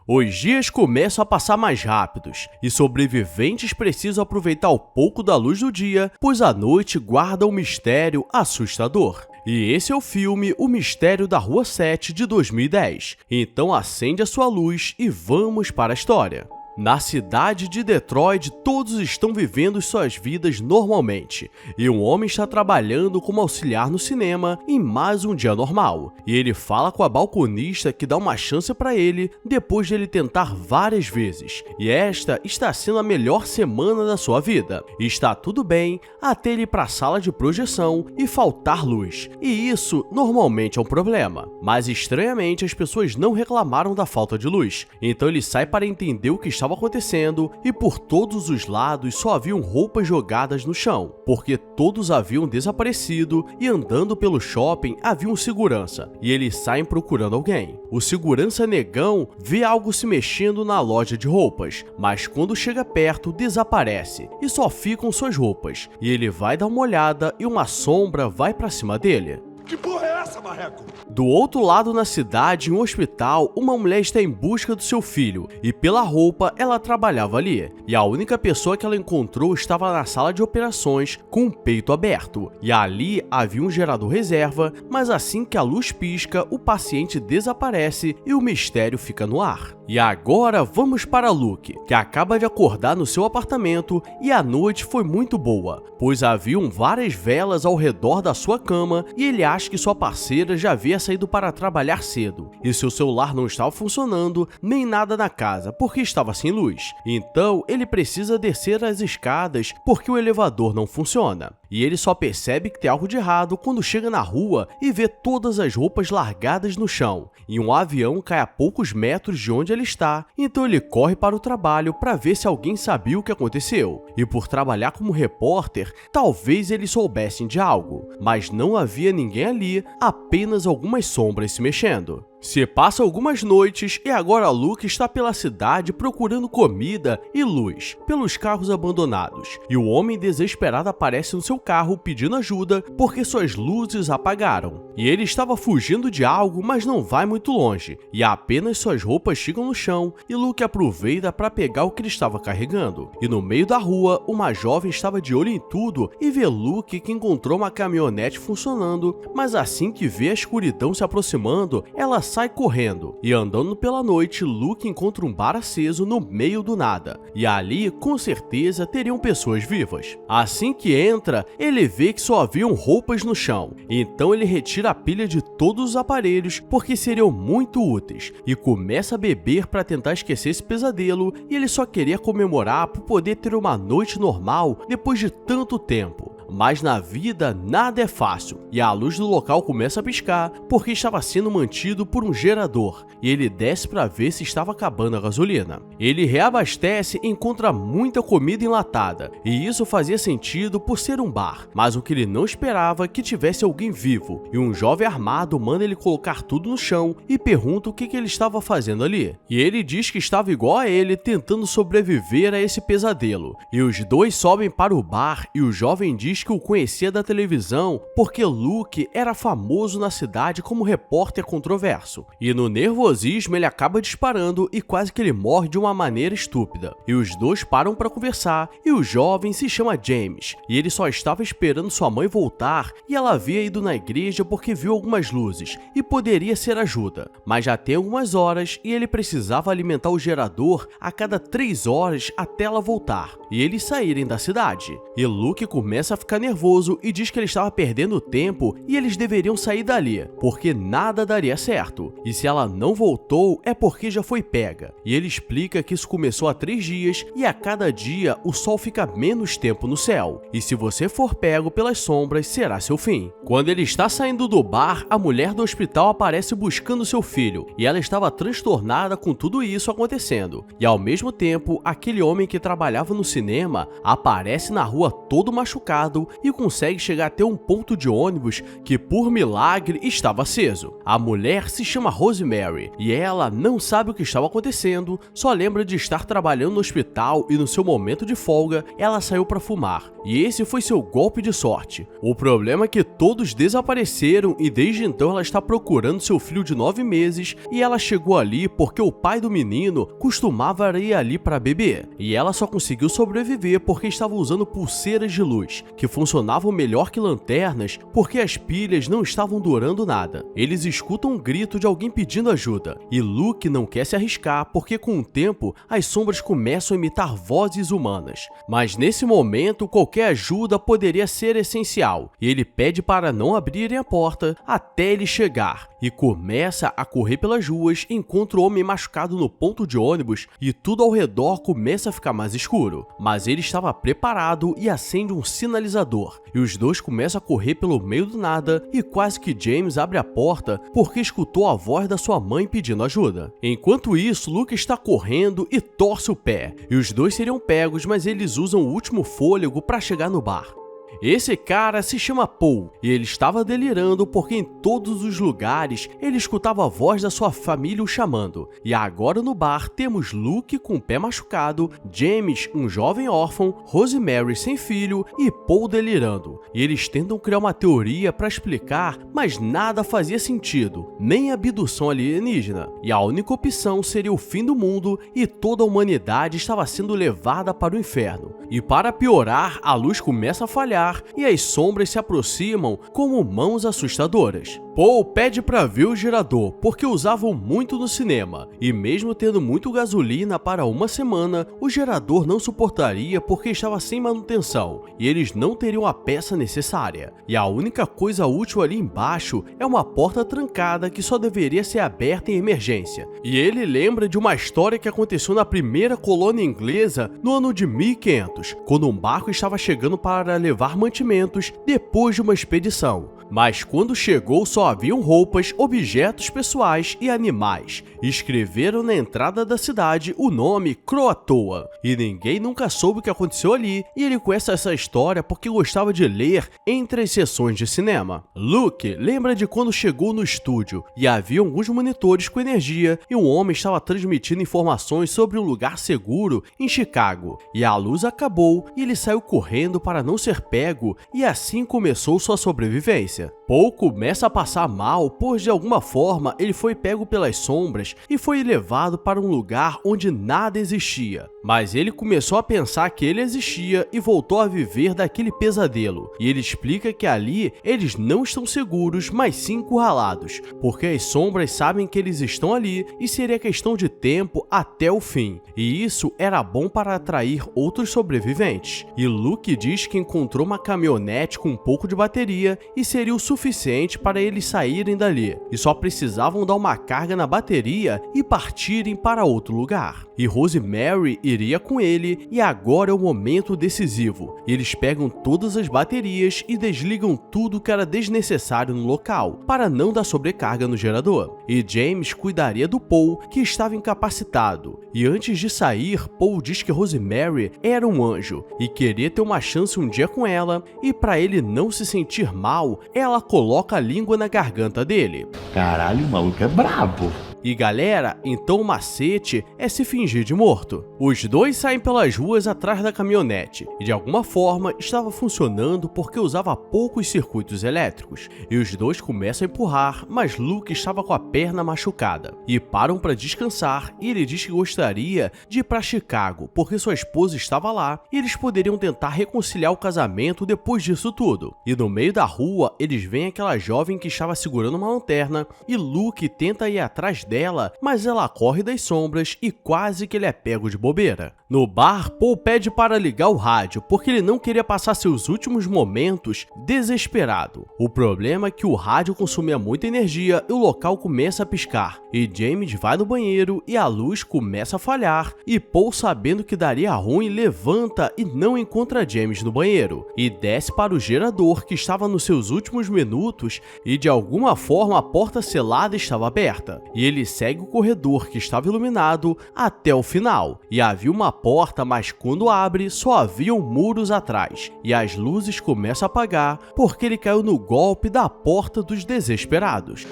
Os dias começam a passar mais rápidos e sobreviventes precisam aproveitar o pouco da luz do dia, pois a noite guarda um mistério assustador. E esse é o filme O Mistério da Rua 7 de 2010. Então acende a sua luz e vamos para a história. Na cidade de Detroit, todos estão vivendo suas vidas normalmente, e um homem está trabalhando como auxiliar no cinema em mais um dia normal. E ele fala com a balconista que dá uma chance para ele depois de ele tentar várias vezes. E esta está sendo a melhor semana da sua vida. E está tudo bem até ele ir para a sala de projeção e faltar luz. E isso normalmente é um problema. Mas estranhamente as pessoas não reclamaram da falta de luz. Então ele sai para entender o que estava acontecendo e por todos os lados só haviam roupas jogadas no chão, porque todos haviam desaparecido e andando pelo shopping havia um segurança e eles saem procurando alguém. O segurança negão vê algo se mexendo na loja de roupas, mas quando chega perto desaparece e só ficam suas roupas e ele vai dar uma olhada e uma sombra vai pra cima dele. Que porra é essa, marreco? Do outro lado na cidade, em um hospital, uma mulher está em busca do seu filho e pela roupa ela trabalhava ali. E a única pessoa que ela encontrou estava na sala de operações com o peito aberto. E ali havia um gerador reserva, mas assim que a luz pisca, o paciente desaparece e o mistério fica no ar. E agora vamos para Luke, que acaba de acordar no seu apartamento e a noite foi muito boa, pois haviam várias velas ao redor da sua cama e ele acha que sua parceira já havia saído para trabalhar cedo e seu celular não estava funcionando nem nada na casa porque estava sem luz. Então ele precisa descer as escadas porque o elevador não funciona. E ele só percebe que tem algo de errado quando chega na rua e vê todas as roupas largadas no chão. E um avião cai a poucos metros de onde ele está, então ele corre para o trabalho para ver se alguém sabia o que aconteceu. E por trabalhar como repórter, talvez eles soubessem de algo, mas não havia ninguém ali, apenas algumas sombras se mexendo. Se passa algumas noites e agora Luke está pela cidade procurando comida e luz pelos carros abandonados. E o homem desesperado aparece no seu carro pedindo ajuda porque suas luzes apagaram. E ele estava fugindo de algo, mas não vai muito longe. E apenas suas roupas ficam no chão e Luke aproveita para pegar o que ele estava carregando. E no meio da rua, uma jovem estava de olho em tudo e vê Luke que encontrou uma caminhonete funcionando, mas assim que vê a escuridão se aproximando, ela sai correndo e andando pela noite, Luke encontra um bar aceso no meio do nada e ali com certeza teriam pessoas vivas. Assim que entra, ele vê que só haviam roupas no chão, então ele retira a pilha de todos os aparelhos porque seriam muito úteis e começa a beber para tentar esquecer esse pesadelo e ele só queria comemorar por poder ter uma noite normal depois de tanto tempo. Mas na vida nada é fácil e a luz do local começa a piscar porque estava sendo mantido por um gerador e ele desce para ver se estava acabando a gasolina. Ele reabastece e encontra muita comida enlatada e isso fazia sentido por ser um bar, mas o que ele não esperava é que tivesse alguém vivo e um jovem armado manda ele colocar tudo no chão e pergunta o que ele estava fazendo ali. E ele diz que estava igual a ele tentando sobreviver a esse pesadelo e os dois sobem para o bar e o jovem diz que o conhecia da televisão porque Luke era famoso na cidade como repórter controverso. E no nervosismo ele acaba disparando e quase que ele morre de uma maneira estúpida. E os dois param para conversar e o jovem se chama James e ele só estava esperando sua mãe voltar e ela havia ido na igreja porque viu algumas luzes e poderia ser ajuda, mas já tem algumas horas e ele precisava alimentar o gerador a cada 3 horas até ela voltar e eles saírem da cidade. E Luke começa a ficar nervoso e diz que ele estava perdendo tempo e eles deveriam sair dali, porque nada daria certo. E se ela não voltou, é porque já foi pega. E ele explica que isso começou há 3 dias e a cada dia o sol fica menos tempo no céu. E se você for pego pelas sombras, será seu fim. Quando ele está saindo do bar, a mulher do hospital aparece buscando seu filho e ela estava transtornada com tudo isso acontecendo. E ao mesmo tempo, aquele homem que trabalhava no cinema aparece na rua todo machucado lado e consegue chegar até um ponto de ônibus que, por milagre, estava aceso. A mulher se chama Rosemary e ela não sabe o que estava acontecendo, só lembra de estar trabalhando no hospital e no seu momento de folga, ela saiu para fumar. E esse foi seu golpe de sorte. O problema é que todos desapareceram e desde então ela está procurando seu filho de 9 meses e ela chegou ali porque o pai do menino costumava ir ali para beber. E ela só conseguiu sobreviver porque estava usando pulseiras de luz, que funcionavam melhor que lanternas porque as pilhas não estavam durando nada. Eles escutam um grito de alguém pedindo ajuda e Luke não quer se arriscar porque com o tempo as sombras começam a imitar vozes humanas. Mas nesse momento qualquer ajuda poderia ser essencial e ele pede para não abrirem a porta até ele chegar e começa a correr pelas ruas, encontra o homem machucado no ponto de ônibus e tudo ao redor começa a ficar mais escuro. Mas ele estava preparado e acende um sinalizador e os dois começam a correr pelo meio do nada e quase que James abre a porta porque escutou a voz da sua mãe pedindo ajuda. Enquanto isso, Luke está correndo e torce o pé e os dois seriam pegos, mas eles usam o último fôlego para chegar no bar. Esse cara se chama Paul e ele estava delirando porque em todos os lugares ele escutava a voz da sua família o chamando. E agora no bar temos Luke com o pé machucado, James, um jovem órfão, Rosemary sem filho e Paul delirando. E eles tentam criar uma teoria para explicar, mas nada fazia sentido, nem abdução alienígena. E a única opção seria o fim do mundo e toda a humanidade estava sendo levada para o inferno. E para piorar, a luz começa a falhar e as sombras se aproximam como mãos assustadoras. Paul pede para ver o gerador porque usavam muito no cinema e mesmo tendo muito gasolina para uma semana, o gerador não suportaria porque estava sem manutenção e eles não teriam a peça necessária. E a única coisa útil ali embaixo é uma porta trancada que só deveria ser aberta em emergência. E ele lembra de uma história que aconteceu na primeira colônia inglesa no ano de 1500, quando um barco estava chegando para levar mantimentos depois de uma expedição. Mas quando chegou só haviam roupas, objetos pessoais e animais. Escreveram na entrada da cidade o nome Croatoa e ninguém nunca soube o que aconteceu ali e ele conhece essa história porque gostava de ler entre as sessões de cinema. Luke lembra de quando chegou no estúdio e havia alguns monitores com energia e um homem estava transmitindo informações sobre um lugar seguro em Chicago e a luz acabou e ele saiu correndo para não ser pego e assim começou sua sobrevivência. Paul começa a passar mal, pois de alguma forma ele foi pego pelas sombras e foi levado para um lugar onde nada existia. Mas ele começou a pensar que ele existia e voltou a viver daquele pesadelo. E ele explica que ali eles não estão seguros, mas sim encurralados, porque as sombras sabem que eles estão ali e seria questão de tempo até o fim. E isso era bom para atrair outros sobreviventes. E Luke diz que encontrou uma caminhonete com um pouco de bateria e seria o suficiente para eles saírem dali, e só precisavam dar uma carga na bateria e partirem para outro lugar. E Rosemary iria com ele, e agora é o momento decisivo. Eles pegam todas as baterias e desligam tudo que era desnecessário no local, para não dar sobrecarga no gerador. E James cuidaria do Paul, que estava incapacitado. E antes de sair, Paul diz que Rosemary era um anjo, e queria ter uma chance um dia com ela, e para ele não se sentir mal, ela coloca a língua na garganta dele. Caralho, o maluco é brabo. E galera, então o macete é se fingir de morto. Os dois saem pelas ruas atrás da caminhonete e de alguma forma estava funcionando porque usava poucos circuitos elétricos. E os dois começam a empurrar, mas Luke estava com a perna machucada. E param para descansar e ele diz que gostaria de ir para Chicago porque sua esposa estava lá e eles poderiam tentar reconciliar o casamento depois disso tudo. E no meio da rua eles veem aquela jovem que estava segurando uma lanterna e Luke tenta ir atrás dela, mas ela corre das sombras e quase que ele é pego de bobeira. No bar, Paul pede para ligar o rádio, porque ele não queria passar seus últimos momentos desesperado. O problema é que o rádio consumia muita energia e o local começa a piscar. E James vai no banheiro e a luz começa a falhar, e Paul, sabendo que daria ruim, levanta e não encontra James no banheiro, e desce para o gerador que estava nos seus últimos minutos e de alguma forma a porta selada estava aberta. E ele segue o corredor que estava iluminado até o final, e havia uma porta, mas quando abre, só haviam muros atrás, e as luzes começam a apagar porque ele caiu no golpe da porta dos desesperados.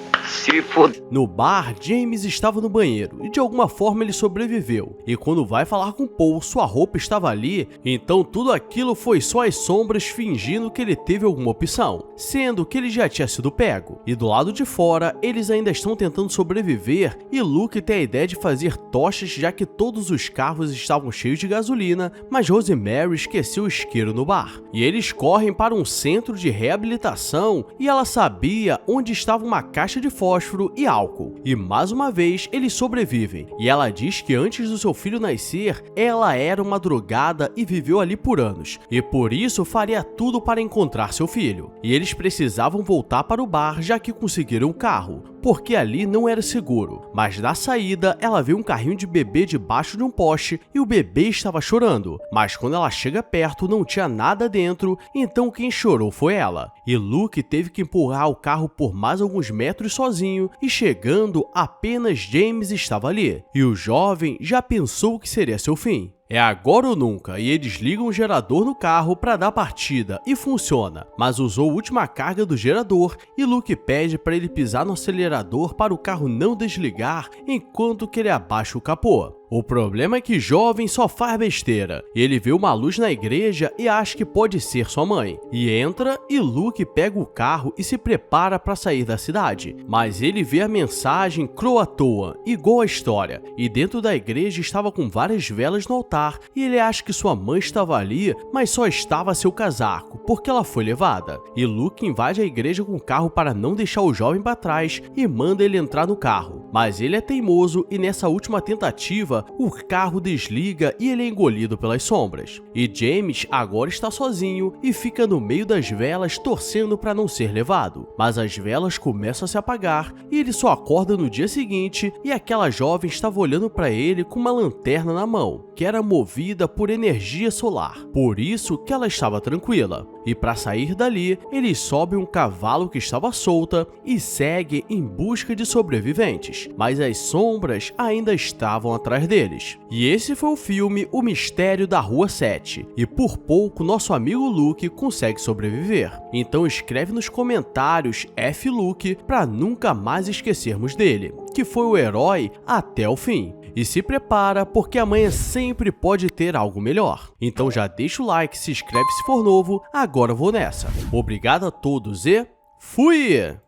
No bar, James estava no banheiro e de alguma forma ele sobreviveu. E quando vai falar com Paul, sua roupa estava ali, então tudo aquilo foi só as sombras fingindo que ele teve alguma opção, sendo que ele já tinha sido pego. E do lado de fora, eles ainda estão tentando sobreviver e Luke tem a ideia de fazer tochas já que todos os carros estavam cheios de gasolina, mas Rosemary esqueceu o isqueiro no bar. E eles correm para um centro de reabilitação e ela sabia onde estava uma caixa de fósforo e álcool. E mais uma vez, eles sobrevivem. E ela diz que antes do seu filho nascer, ela era uma drogada e viveu ali por anos. E por isso faria tudo para encontrar seu filho. E eles precisavam voltar para o bar já que conseguiram o carro, porque ali não era seguro. Mas na saída, ela vê um carrinho de bebê debaixo de um poste e o bebê estava chorando. Mas quando ela chega perto, não tinha nada dentro, então quem chorou foi ela. E Luke teve que empurrar o carro por mais alguns metros sozinho e chegando, apenas James estava ali. E o jovem já pensou que seria seu fim. É agora ou nunca, e eles ligam o gerador no carro para dar partida, e funciona, mas usou a última carga do gerador e Luke pede para ele pisar no acelerador para o carro não desligar enquanto que ele abaixa o capô. O problema é que jovem só faz besteira, e ele vê uma luz na igreja e acha que pode ser sua mãe. E entra e Luke pega o carro e se prepara para sair da cidade. Mas ele vê a mensagem crua à toa, igual a história, e dentro da igreja estava com várias velas no altar, e ele acha que sua mãe estava ali, mas só estava seu casaco, porque ela foi levada. E Luke invade a igreja com o carro para não deixar o jovem para trás e manda ele entrar no carro. Mas ele é teimoso e nessa última tentativa, o carro desliga e ele é engolido pelas sombras. E James agora está sozinho e fica no meio das velas torcendo para não ser levado. Mas as velas começam a se apagar e ele só acorda no dia seguinte e aquela jovem estava olhando para ele com uma lanterna na mão, que era movida por energia solar. Por isso que ela estava tranquila. E para sair dali, ele sobe um cavalo que estava solta e segue em busca de sobreviventes. Mas as sombras ainda estavam atrás deles. E esse foi o filme O Mistério da Rua 7. E por pouco nosso amigo Luke consegue sobreviver. Então escreve nos comentários F Luke para nunca mais esquecermos dele, que foi o herói até o fim. E se prepara porque amanhã sempre pode ter algo melhor. Então já deixa o like, se inscreve se for novo, agora eu vou nessa. Obrigado a todos e fui!